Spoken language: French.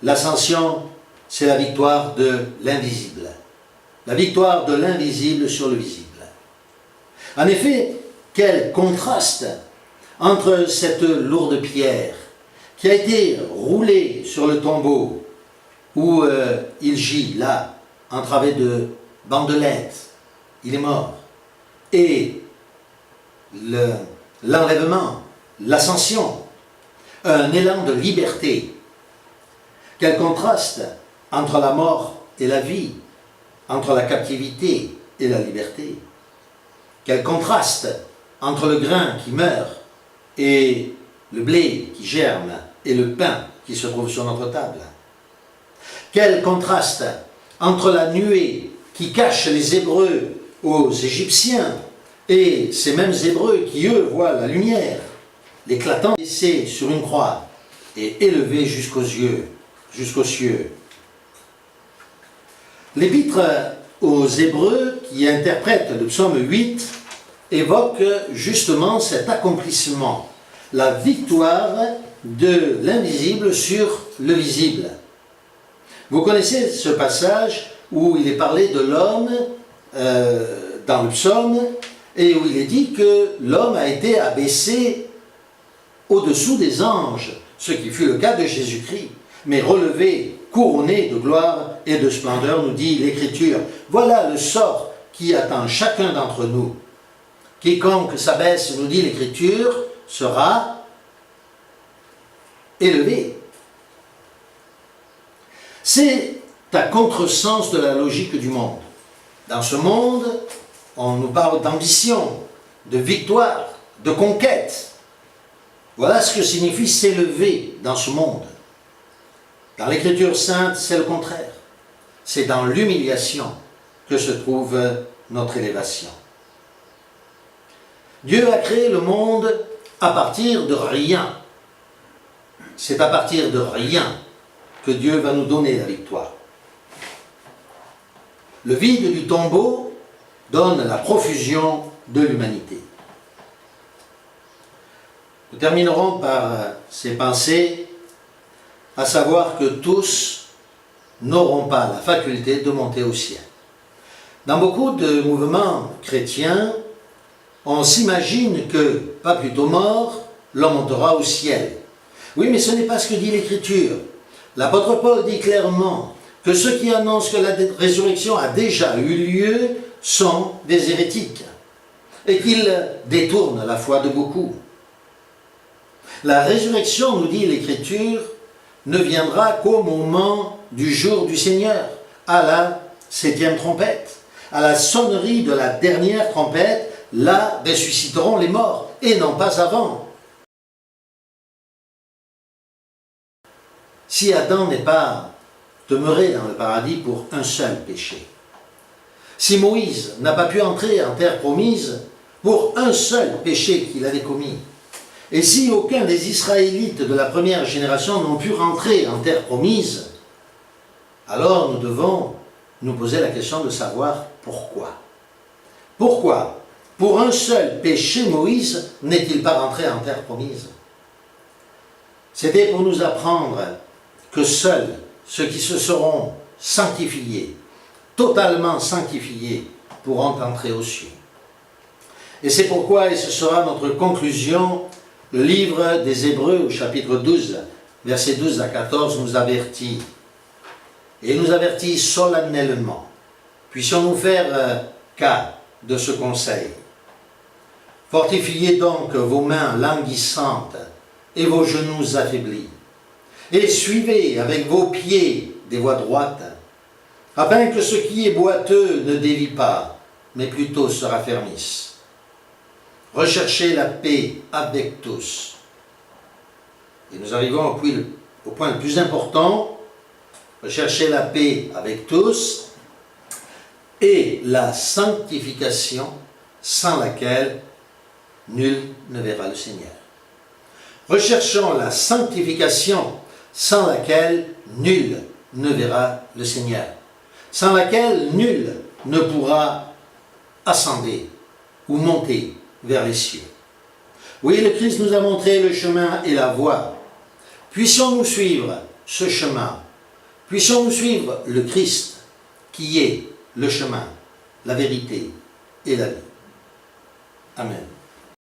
L'ascension, c'est la victoire de l'invisible. La victoire de l'invisible sur le visible. En effet, quel contraste entre cette lourde pierre qui a été roulée sur le tombeau où il gît là, entravé de bandelettes, il est mort, et l'enlèvement, l'ascension, un élan de liberté. Quel contraste entre la mort et la vie, entre la captivité et la liberté. Quel contraste entre le grain qui meurt et le blé qui germe et le pain qui se trouve sur notre table. Quel contraste entre la nuée qui cache les Hébreux aux Égyptiens et ces mêmes Hébreux qui, eux, voient la lumière, l'éclatant, laissé sur une croix et élevé jusqu'aux cieux. L'épître aux Hébreux, qui interprète le psaume 8, évoque justement cet accomplissement, la victoire de l'invisible sur le visible. Vous connaissez ce passage où il est parlé de l'homme dans le psaume et où il est dit que l'homme a été abaissé au-dessous des anges, ce qui fut le cas de Jésus-Christ, mais relevé, couronné de gloire et de splendeur, nous dit l'Écriture. Voilà le sort qui attend chacun d'entre nous. Quiconque s'abaisse, nous dit l'Écriture, sera élevé. C'est à contresens de la logique du monde. Dans ce monde, on nous parle d'ambition, de victoire, de conquête. Voilà ce que signifie s'élever dans ce monde. Dans l'Écriture sainte, c'est le contraire. C'est dans l'humiliation que se trouve notre élévation. Dieu a créé le monde à partir de rien. C'est à partir de rien que Dieu va nous donner la victoire. Le vide du tombeau donne la profusion de l'humanité. Nous terminerons par ces pensées, à savoir que tous n'auront pas la faculté de monter au ciel. Dans beaucoup de mouvements chrétiens, on s'imagine que, pas plus tôt mort, l'on montera au ciel. Oui, mais ce n'est pas ce que dit l'Écriture. L'apôtre Paul dit clairement que ceux qui annoncent que la résurrection a déjà eu lieu sont des hérétiques et qu'ils détournent la foi de beaucoup. La résurrection, nous dit l'Écriture, ne viendra qu'au moment du jour du Seigneur, à la 7e trompette. À la sonnerie de la dernière trompette, là ressusciteront les morts, et non pas avant. Si Adam n'est pas demeuré dans le paradis pour un seul péché, si Moïse n'a pas pu entrer en terre promise pour un seul péché qu'il avait commis, et si aucun des Israélites de la première génération n'ont pu rentrer en terre promise, alors nous devons nous poser la question de savoir pourquoi. Pourquoi, pour un seul péché, Moïse n'est-il pas rentré en terre promise? C'était pour nous apprendre que seuls ceux qui se seront sanctifiés, totalement sanctifiés, pourront entrer aux cieux. Et c'est pourquoi, et ce sera notre conclusion, le livre des Hébreux au chapitre 12, versets 12 à 14, nous avertit. Et nous avertit solennellement. Puissions-nous faire cas de ce conseil. Fortifiez donc vos mains languissantes et vos genoux affaiblis. Et suivez avec vos pieds des voies droites, afin que ce qui est boiteux ne dévie pas, mais plutôt se raffermisse. Recherchez la paix avec tous. Et nous arrivons au point le plus important. Recherchez la paix avec tous et la sanctification sans laquelle nul ne verra le Seigneur. Recherchons la sanctification sans laquelle nul ne verra le Seigneur, sans laquelle nul ne pourra ascender ou monter vers les cieux. Oui, le Christ nous a montré le chemin et la voie. Puissions-nous suivre ce chemin Puissions-nous suivre le Christ, qui est le chemin, la vérité et la vie. Amen.